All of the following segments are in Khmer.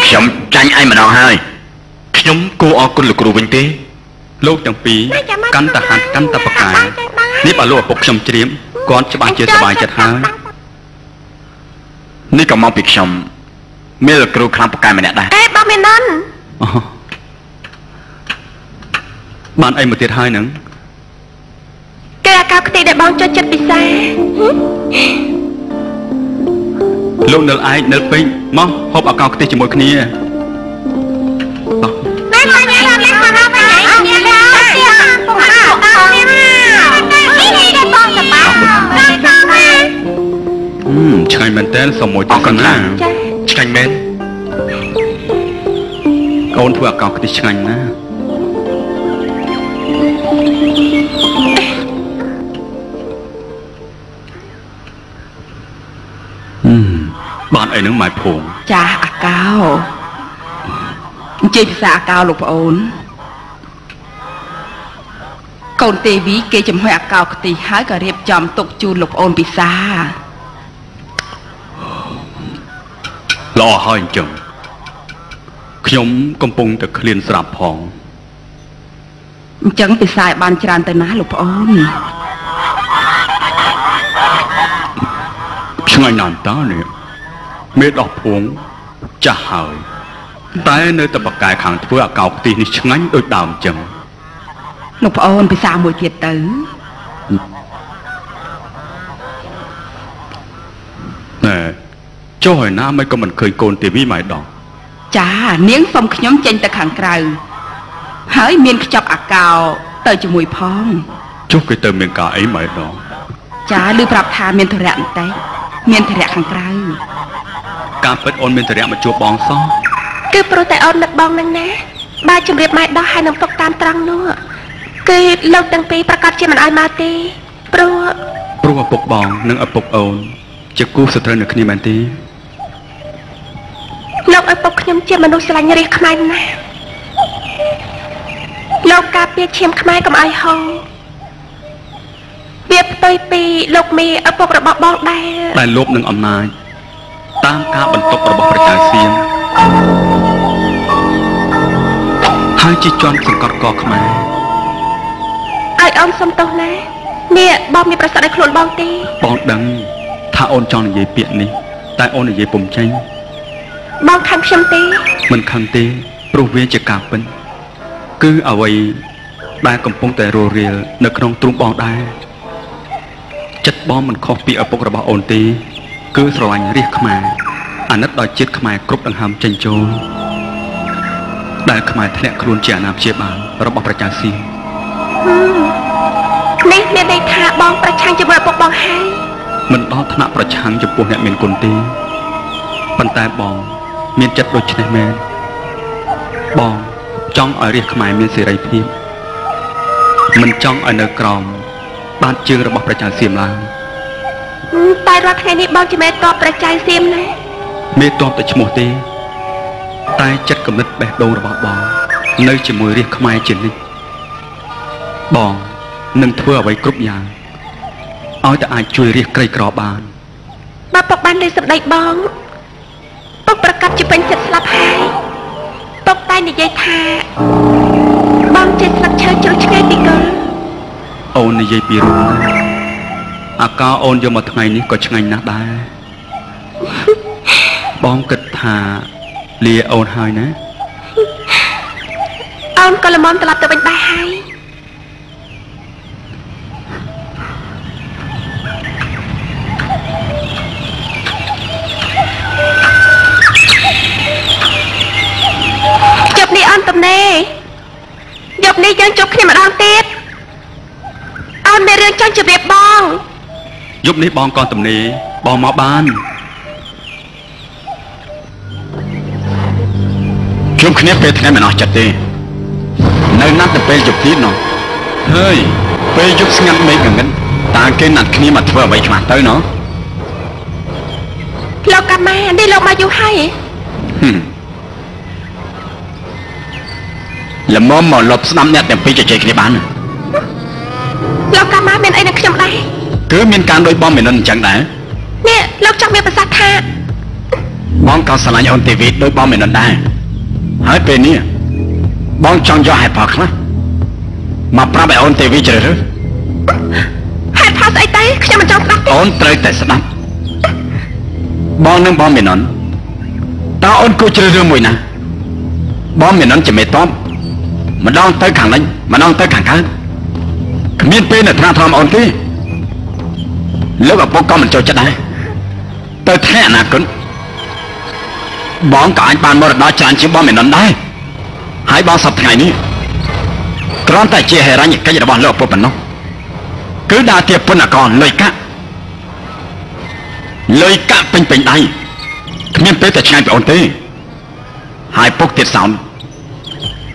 ខ្ញុំចាញ់ឯងម្ដងហើយខ្ញុំគួរអរគុណលោកគ្រូវិញទេលោកទាំងពីរកាន់តែហាត់កាន់តែប្រកាយនេះបើលោកឪពុកខ្ញុំជ្រាបគាត់ច្បាស់ជាសប្បាយចិត្តហើយនេះក៏មកពីខ្ញុំមានលោកគ្រូខ្លាំងប្រកាយម្នាក់ដែរបងមាននន់បានអីមកទៀតហើយនឹងគេអាកោខ្ទេដែលបងចុចចិត្តពិសាលោកនិលឯកនិលពេញមកហូបអាកោខ្ទេជាមួយគ្នាឆ្ងាញ់មែនតើសុំមួយទៅសិនណាឆ្ងាញ់មែនកូនធ្វើអាកោខ្ទិះឆ្ងាញ់ណាបានអីនឹងម៉ែភួងចាអាកោអញ្ជើញភាសាអាកោលោកប្អូនកូនទេវីគេចំហុយអាកោខ្ទិះហើយក៏រៀបចំទុកជូនលោកប្អូនពិសាល្អហើយអញ្ចឹងខ្ញុំកំពុងតែឃ្លានស្រាប់ផងអញ្ចឹងពិសាឲ្យបានច្រើនទៅណាលោកប្អូនឆ្ងាញ់ណាស់តើនេះមេដោះភួងចាស់ហើយតែនៅតែបកកែខាងធ្វើអាកោខ្ទិះនេះឆ្ងាញ់ដូចដើមអញ្ចឹងលោកប្អូនពិសាមួយទៀតទៅណែចុះហើយណាមិនក៏មិនឃើញកូនទេវីម៉ែដងចានាងសុំខ្ញុំចេញទៅខាងក្រៅហើយមានខ្ចប់អាកោទៅជាមួយផងចុះគេទៅមានការអីម៉ែដងចាឮប្រាប់ថាមានធរៈបន្តិចមានធរៈខាងក្រៅការពិតអូនមានធរៈមកជួបបងសោះគឺព្រោះតែអូននឹកបងនឹងណាបើជម្រាបម៉ែដោះហើយនឹងពុកតាមត្រង់នោះគឺលោកទាំងពីរប្រកាសជាមិនឲ្យមកទេព្រោះឪពុកបងនិងឪពុកអូនជាគូសត្រូវនឹងគ្នាមែនទេលោកឪពុកខ្ញុំជាមនុស្សស្រឡាញ់រាជខ្មែរណាស់លោកការពារឈាមខ្មែរកុំឲ្យហូរវាផ្ទុយពីលោកមេឪពុករបស់បងដែលលោកនឹងអំណាចតាមការបន្ទប់របស់ប្រជាសៀមហើយជាជនសង្កត់កខ្មែរឲ្យអូនសុំទោសណានេះបងមានប្រសាទឲ្យខ្លួនបងទេបងដឹងថាអូនចង់និយាយពាក្យនេះតែអូននិយាយពុំចេញបងខឹងខ្ញុំទេមិនខឹងទេព្រោះវាជាការពិតគឺអ្វីដែលកំពុងតែរស់រាលនៅក្នុងទ្រូងបងដែរចិត្តបងមិនខុសពីឪពុករបស់អូនទេគឺស្រឡាញ់រាជខ្មែរអាណិតដល់ជាតិខ្មែរគ្រប់ដង្ហើមចេញចូលដែលខ្មែរធ្លាក់ខ្លួនជាអាណាព្យាបាលរបស់ប្រជាសៀមនេះមានន័យថាបងប្រឆាំងជាមួយឪពុកបងហើយមិនដល់ថ្នាក់ប្រឆាំងចំពោះអ្នកមានគុណទេប៉ុន្តែបងមានចិត្តដូចនេះមែនបងចង់ឲ្យរាជខ្មែរមានសេរីភាពមិនចង់ឲ្យនៅក្រោមបាតជើងរបស់ប្រជាសៀមឡើយតែរាល់ថ្ងៃនេះបងជាមេតបប្រជាសៀមណាមេតបតែឈ្មោះទេតែចិត្តគំនិតបេះដូងរបស់បងនៅជាមួយរាជខ្មែរជានិច្ចបងនឹងធ្វើអ្វីគ្រប់យ៉ាងឲ្យតែអាចជួយរាជក្រីក្របានបើពុកបានលើសម្ដីបងពុកប្រកាសជាពេញចិត្តស្លាប់ហើយពុកតែនិយាយថាបងជាស្លឹកឈើជ្រុះឆ្ងាយពីគល់អូននិយាយពីរូបអាកោអូនយកមកថ្ងៃនេះក៏ឆ្ងាញ់ណាស់ដែរបងគិតថាលាអូនហើយណាអូនក៏ល្មមត្រឡប់ទៅវិញដែរហើយជប់នេះអូនទំនេរយប់នេះយើងជួបគ្នាម្ដងទៀតអូនមានរឿងចង់ជម្រាបបងយប់នេះបងក៏ទំនេរបងមកបានជុំគ្នាពេលថ្ងៃមិនអស់ចិត្តទេនៅណាត់ទៅពេលយប់ទៀតនោះហើយពេលយប់ស្ងាត់មេឃងឹតតើគេណាត់គ្នាមកធ្វើអ្វីច្បាស់ទៅណោះលោកកាម៉ានេះលោកមកយូរហើយល្មមមកលបស្ដាប់អ្នកទាំងពីរជជែកគ្នាបានលោកកាម៉ាមានអីនឹងខ្ញុំដែរគឺមានការដូចបងមេនិនអញ្ចឹងដែរនេះលោកចង់មានប្រសាសន៍ថាប បងក៏ស្រឡាញ់អូនទេវីដោយបងមិនដែរហើយពេលនេះបងចង់យកហេតុផលខ្លះមកប្រាប់ឲ្យអូនទេវីជ្រើសរើសហេតុផលស្អីទេខ្ញុំមិនចង់ស្ដាប់ទេអូនត្រូវតែស្ដាប់បងនឹងបងមេននតើអូនគួរជ្រើសរើសមួយណាបងមេននជាមេតបម្ដងទៅខាងលិចម្ដងទៅខាងកើតគ្មានពេលនៅថ្នាក់ធំអូនទេលោកឪពុកក៏មិនចូលចិត្តដែរទៅថ្ងៃអនាគតបងក៏អាចបានមរតកច្រើនជាងបងមេននដែរហើយបងសប្តាហ៍នេះគ្រាន់តែជាហេរញ្ញកិច្ចរបស់លោកឪពុកប៉ុណ្ណោះគឺដើរទាបពុនអកលលុយកាក់ពេញដៃគ្មានពេលតែឆ្ងាយពីអូនទេហើយពុកទៀតសោន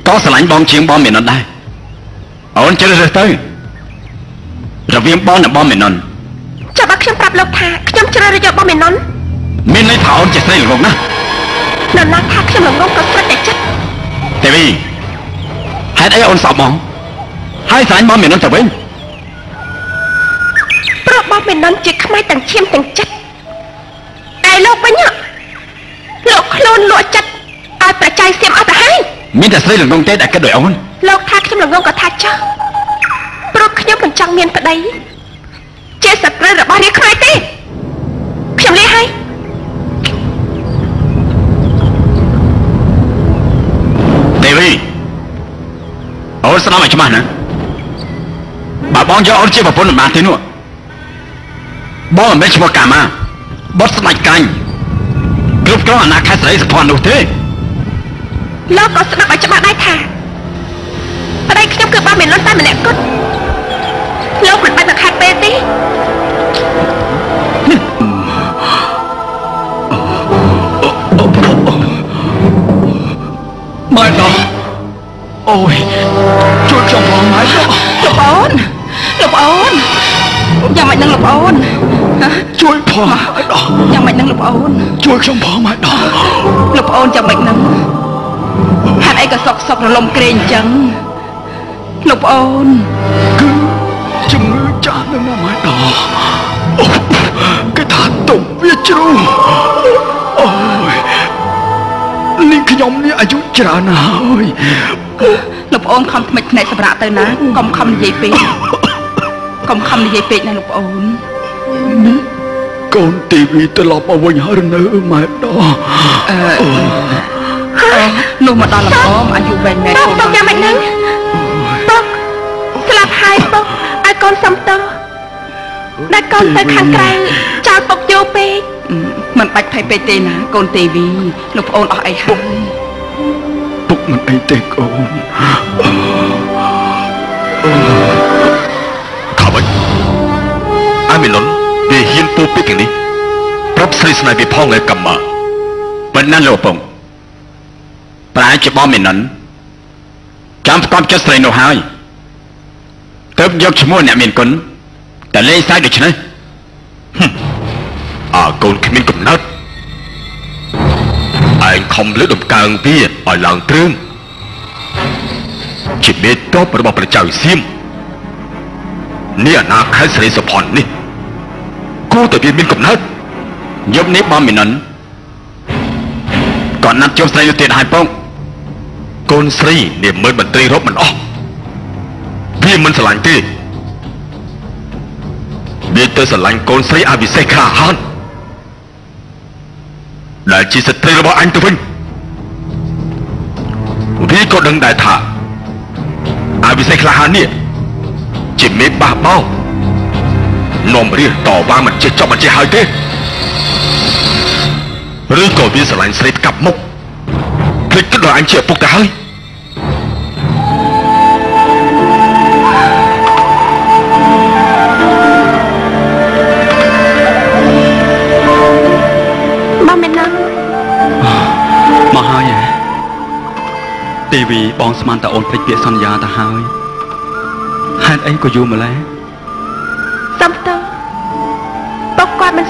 ក៏ស្រឡាញ់បងជាងបងមេននដែរអូនជ្រើសរើសទៅរវាងបងនិងបងមេននចាំបើខ្ញុំប្រាប់លោកថាខ្ញុំជ្រើសរើសយកបងមេននមានន័យថាអូនជាស្រីល្ងងណាស់នរណាថាខ្ញុំល្ងងក៏ស្រិតតែចិត្តទេវីហេតុអីអូនសោកមកហើយស្រឡាញ់បងមេននទៅវិញព្រោះបងមេននជាខ្មែរទាំងឈាមទាំងចិត្តតែលោកវិញលោកខ្លួនលក់ចិត្តឲ្យប្រច័យសៀមអត់ទៅហើយមានតែស្រីល្ងងទេដែលគិតដោយអូនលោកថាខ្ញុំល្ងងក៏ថាចោះព្រោះខ្ញុំមិនចង់មានប្តីជាសត្រូវរបស់រាជខ្មែរទេខ្ញុំលាហើយទេវីអូនស្ដាប់ឲ្យច្បាស់ណាបើបងយកអូនជាប្រពន្ធមិនបានទេនោះបងមិនមែនឈ្មោះកាមាបុតស្ដេចកាញ់គ្រប់គ្រងអាណាខេត្តស្រីសុភ័ណ្ឌនោះទេលោកក៏ស្ដាប់ឲ្យច្បាស់ដែរថាប្តីខ្ញុំគឺបងមេននតែម្នាក់គត់លោកមិនបាច់មកខាត់ពេលទេម៉ែដល់អូយជួយខ្ញុំផងម៉ែដល់លោកអូនយ៉ាងម៉េចនឹងលោកអូនជួយផងម៉ែដល់យ៉ាងម៉េចនឹងលោកអូនជួយខ្ញុំផងម៉ែដល់លោកអូនយ៉ាងម៉េចនឹងហេតុអីក៏សុករលំក្រែងអញ្ចឹងលោកអូនគឺជំងឺចាស់នឹងណាម៉ែដល់គេថាទុំវាជ្រុះអូយនេះខ្ញុំនេះអាយុច្រើនហើយលោកអូនខំថ្មិចភ្នែកសម្រាប់ទៅណាកុំខំនិយាយពេកណាលោកអូនកូនទីវីត្រឡប់មកវិញហើយនៅម៉ែដល់នោះមកដល់លំអមអាយុវែងមែនពុកយ៉ាងម៉េចហ្នឹងពុកស្លាប់ហើយពុកឲ្យកូនសំទោសដែលកូនទៅខាងក្រៅចោលពុកយកពេកមិនបាច់ភ័យពេកទេណាកូនទេវីលោកប្អូនអស់អីហើយពុកមិនអីទេកូនខាវិញអាមីឡុនវាហ៊ានពោពេកទាំងនេះប្រាប់ស្រីស្នេហ៍វាផងឯកំមកប៉ុណ្ណាលោកពងប្រែជាបងមេននចាំស្គាល់ចិត្តស្រីនោះហើយទើបយកឈ្មោះអ្នកមានគុណតែលេងសើចដូច្នេះកូនគ្មានកំណត់ឯងខំលើកដំកើងវាឲ្យឡើងទ្រឹងជាមេតបរបស់ព្រះចៅសៀមនេះអាណាខេត្តស្រីសុភ័ណ្ឌនេះគួរតែវាមានកំណត់យប់នេះបងមេននក៏ណាត់ជួបស្រីនោះទៀតហើយផងកូនស្រីនាមមើលមន្ត្រីរកមិនអស់វាមិនស្រឡាញ់ទេវាទៅស្រឡាញ់កូនស្រីអវិសេសក្លាហានដែលជាស្ត្រីរបស់អញទៅវិញវាក៏ដឹងដែរថាអវិសេសក្លាហាននេះជាមេបះបោនាំរៀបតវ៉ាមិនចេះចប់មិនចេះហើយទេឬក៏វាស្រឡាញ់ស្រីផ្កាប់មុខភ្លេចគិតដល់អញជាឪពុកទៅហើយបងមេននមកហើយទេវីបងស្មានតែអូនភ្លេចពាក្យសន្យាទៅហើយហេតុអីក៏យូរម្ល៉េះសំទោសពុកគាត់មិន